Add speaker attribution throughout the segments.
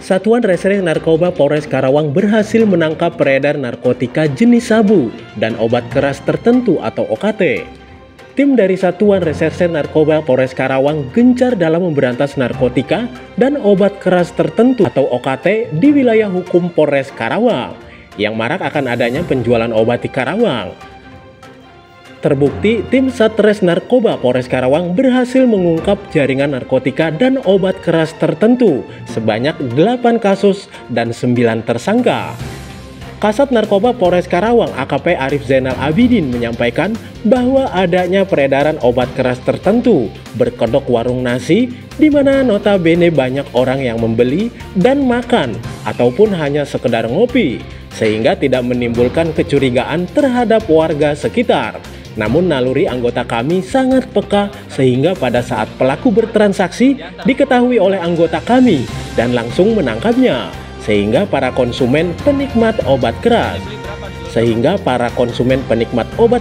Speaker 1: Satuan Reserse Narkoba Polres Karawang berhasil menangkap peredar narkotika jenis sabu dan obat keras tertentu atau OKT. Tim dari Satuan Reserse Narkoba Polres Karawang gencar dalam memberantas narkotika dan obat keras tertentu atau OKT di wilayah hukum Polres Karawang yang marak akan adanya penjualan obat di Karawang. Terbukti, tim Satres Narkoba Polres Karawang berhasil mengungkap jaringan narkotika dan obat keras tertentu sebanyak 8 kasus dan 9 tersangka. Kasat Narkoba Polres Karawang AKP Arif Zainal Abidin menyampaikan bahwa adanya peredaran obat keras tertentu berkedok warung nasi di mana notabene banyak orang yang membeli dan makan ataupun hanya sekedar ngopi sehingga tidak menimbulkan kecurigaan terhadap warga sekitar. Namun naluri anggota kami sangat peka sehingga pada saat pelaku bertransaksi diketahui oleh anggota kami dan langsung menangkapnya sehingga para konsumen penikmat obat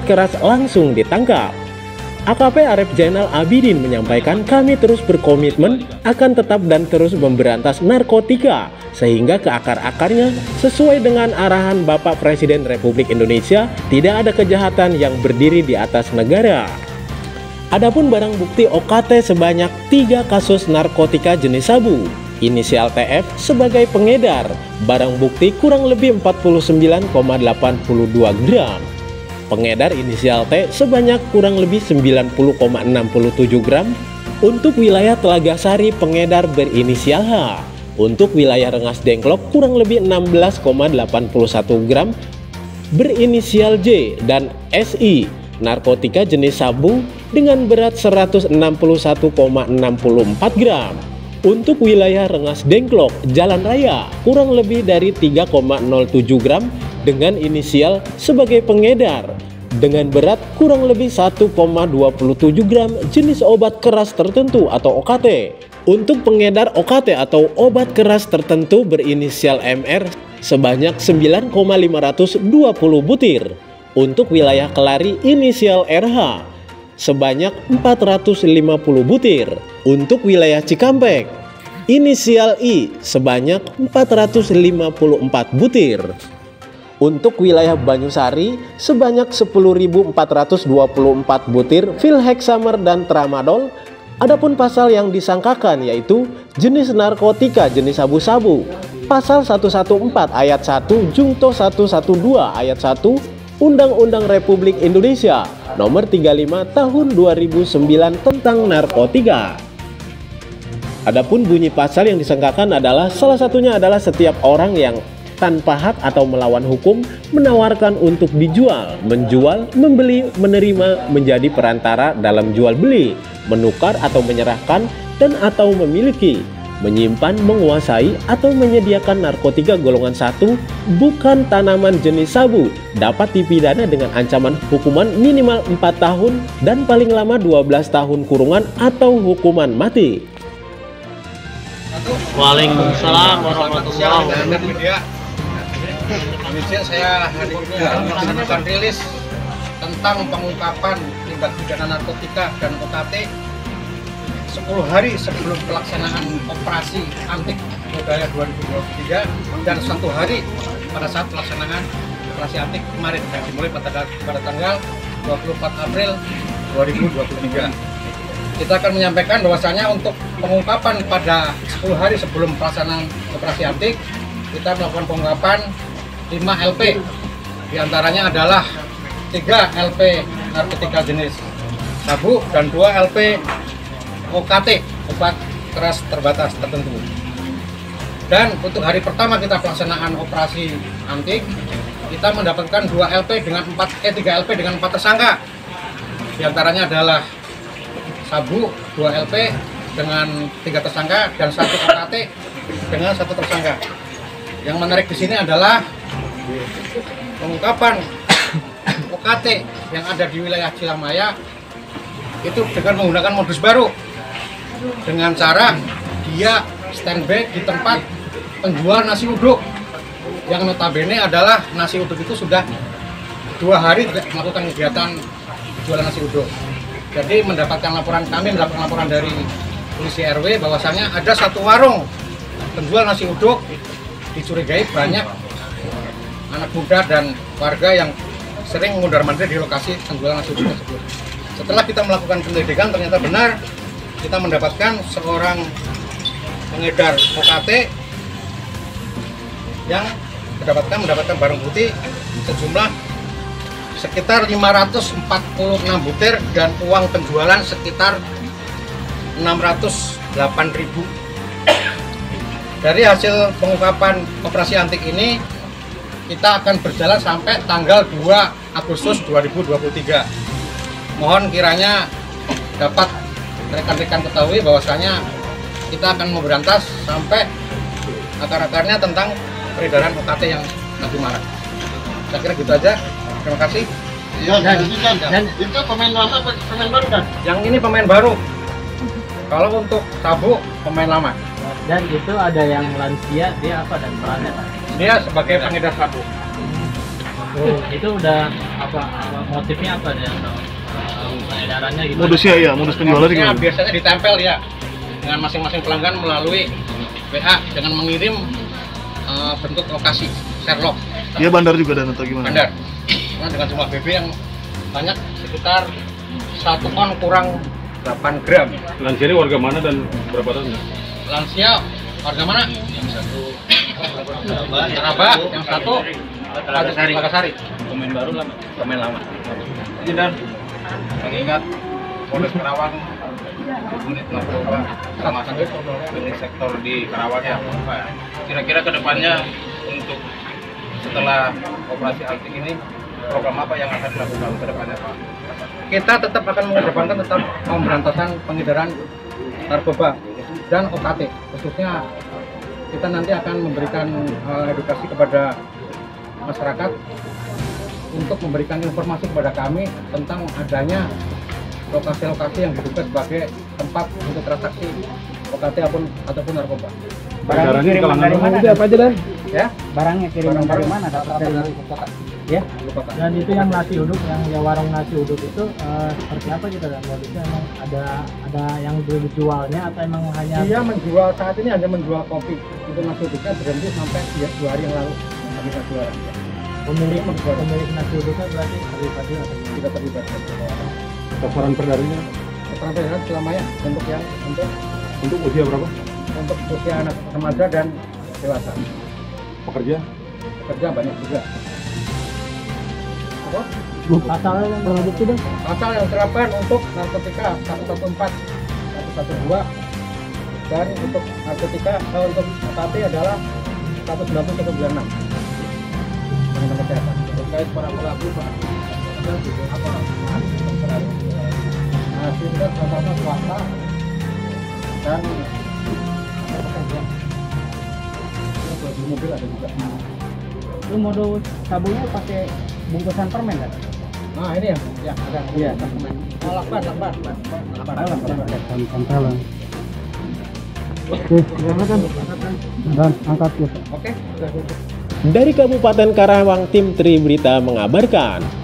Speaker 1: keras langsung ditangkap. AKP Arif Zainal Abidin menyampaikan kami terus berkomitmen akan tetap dan terus memberantas narkotika sehingga ke akar-akarnya sesuai dengan arahan Bapak Presiden Republik Indonesia, tidak ada kejahatan yang berdiri di atas negara. Adapun barang bukti OKT sebanyak 3 kasus narkotika jenis sabu, inisial TF sebagai pengedar, barang bukti kurang lebih 49,82 gram. Pengedar inisial T sebanyak kurang lebih 90,67 gram. Untuk wilayah Telaga Sari pengedar berinisial H. Untuk wilayah Rengas Dengklok kurang lebih 16,81 gram berinisial J dan SI, narkotika jenis sabu dengan berat 161,64 gram. Untuk wilayah Rengas Dengklok Jalan Raya kurang lebih dari 3,07 gram dengan inisial sebagai pengedar dengan berat kurang lebih 1,27 gram jenis obat keras tertentu atau OKT. Untuk pengedar OKT atau obat keras tertentu berinisial MR sebanyak 9,520 butir. Untuk wilayah Kelari inisial RH sebanyak 450 butir. Untuk wilayah Cikampek inisial I sebanyak 454 butir. Untuk wilayah Banyusari sebanyak 10.424 butir Vilhexamer dan Tramadol. Adapun pasal yang disangkakan yaitu jenis narkotika jenis sabu-sabu. Pasal 114 ayat 1 Jungto 112 ayat 1 Undang-Undang Republik Indonesia Nomor 35 Tahun 2009 tentang narkotika. Adapun bunyi pasal yang disangkakan adalah salah satunya adalah setiap orang yang tanpa hak atau melawan hukum menawarkan untuk dijual, menjual, membeli, menerima, menjadi perantara dalam jual beli, menukar atau menyerahkan dan atau memiliki, menyimpan, menguasai atau menyediakan narkotika golongan 1 bukan tanaman jenis sabu dapat dipidana dengan ancaman hukuman minimal 4 tahun dan paling lama 12 tahun kurungan atau hukuman mati.
Speaker 2: Waalaikumsalam warahmatullahi wabarakatuh.
Speaker 3: Kemudian saya hari ini melaksanakan rilis tentang pengungkapan tindak pidana narkotika dan OKT 10 hari sebelum pelaksanaan operasi antik budaya 2023 dan 1 hari pada saat pelaksanaan operasi antik kemarin yang dimulai pada tanggal 24 April 2023. Kita akan menyampaikan bahwasanya untuk pengungkapan pada 10 hari sebelum pelaksanaan operasi antik, kita melakukan pengungkapan 5 LP, diantaranya adalah 3 LP narkotika jenis sabu dan 2 LP OKT, obat keras terbatas tertentu. Dan untuk hari pertama kita pelaksanaan operasi antik, kita mendapatkan 3 LP dengan 4 tersangka. Diantaranya adalah sabu 2 LP dengan 3 tersangka dan 1 OKT dengan 1 tersangka. Yang menarik di sini adalah pengungkapan OKT yang ada di wilayah Cilamaya itu dengan menggunakan modus baru, dengan cara dia standby di tempat penjual nasi uduk yang notabene adalah nasi uduk itu sudah 2 hari tidak melakukan kegiatan jualan nasi uduk. Jadi kami mendapatkan laporan dari polisi RW bahwasanya ada satu warung penjual nasi uduk dicurigai banyak anak muda dan warga yang sering mundar-mandir di lokasi penjualan nasi uduk tersebut. Setelah kita melakukan penyelidikan, ternyata benar kita mendapatkan seorang pengedar OKT yang mendapatkan barang bukti sejumlah sekitar 546 butir dan uang penjualan sekitar 608.000. Dari hasil pengungkapan operasi antik ini, kita akan berjalan sampai tanggal 2 Agustus 2023. Mohon kiranya dapat rekan-rekan ketahui bahwasanya kita akan memberantas sampai akar-akarnya tentang peredaran OKT yang lagi marak. Saya kira gitu aja. Terima kasih.
Speaker 2: Ya, dan itu pemain lama apa pemain baru kan?
Speaker 3: Yang ini pemain baru. Kalau untuk sabu pemain lama.
Speaker 4: Dan itu ada yang lansia, dia apa dan perannya?
Speaker 3: Dia sebagai pengedar sabu.
Speaker 4: Oh, itu udah apa motifnya apa dia? Peredarannya gitu.
Speaker 5: Modusnya ya, modus penjualan
Speaker 3: Modusnya
Speaker 5: gimana?
Speaker 3: biasanya ditempel ya dengan masing-masing pelanggan melalui WA dengan mengirim bentuk lokasi Sherlock.
Speaker 5: Dia bandar juga dan atau gimana?
Speaker 3: Bandar. Nah, dengan jumlah BB yang banyak sekitar 1 ton kurang 8 gram.
Speaker 6: Lansia ini warga mana dan berapa tahun?
Speaker 3: Lansia warga mana? Yang satu Taraba, yang satu Lakasari.
Speaker 6: Pemain baru lama.
Speaker 3: Pemain lama.
Speaker 6: Izin dan mengingat Polres Karawang unit narkoba sama unit sektor di Karawang ya. Kira-kira kedepannya untuk setelah operasi antik ini program apa yang akan dilakukan ke depannya Pak?
Speaker 3: Kita tetap akan mengedepankan pemberantasan pengedaran narkoba dan OKT. Khususnya kita nanti akan memberikan edukasi kepada masyarakat untuk memberikan informasi kepada kami tentang adanya lokasi-lokasi yang diduga sebagai tempat untuk transaksi OKT ataupun narkoba.
Speaker 6: Barangnya kiriman dari mana?
Speaker 4: Apa aja dan?
Speaker 3: Ya,
Speaker 4: Barangnya kiriman dari mana?
Speaker 3: dapat dari kota.
Speaker 4: Ya.
Speaker 3: Kota.
Speaker 4: Dan itu yang nasi uduk, yang ya warung nasi uduk itu seperti apa kita dan modusnya emang ada yang dijualnya atau emang hanya?
Speaker 3: Dia menjual saat ini hanya menjual kopi. Itu nasi uduknya berhenti sampai 2 hari yang lalu habis jualan.
Speaker 4: Pemilik nasi uduknya berarti terlibat juga atau
Speaker 3: Tidak terlibat.
Speaker 6: Sasaran perdarinya
Speaker 3: Sampai selamanya
Speaker 6: untuk usia berapa?
Speaker 3: untuk usia anak remaja dan dewasa.
Speaker 6: Pekerja?
Speaker 3: Kerja banyak juga. Apa?
Speaker 4: pasalnya yang berlanjut sudah?
Speaker 3: Pasal yang diterapkan untuk narkotika 114, 112 dan untuk narkotika untuk OKT adalah 190-196. Undang-Undang Kesehatan terkait para pelaku apa? Nah, sehingga contohnya swasta dan di mobil ada juga.
Speaker 4: Itu modus sabunya pakai bungkusan permen kan?
Speaker 3: Nah ini ya ada. Iya. Lakban.
Speaker 4: Pantalan. Oke, silakan. Dan angkat ya.
Speaker 3: Oke.
Speaker 1: Dari Kabupaten Karawang, tim Tri Berita mengabarkan.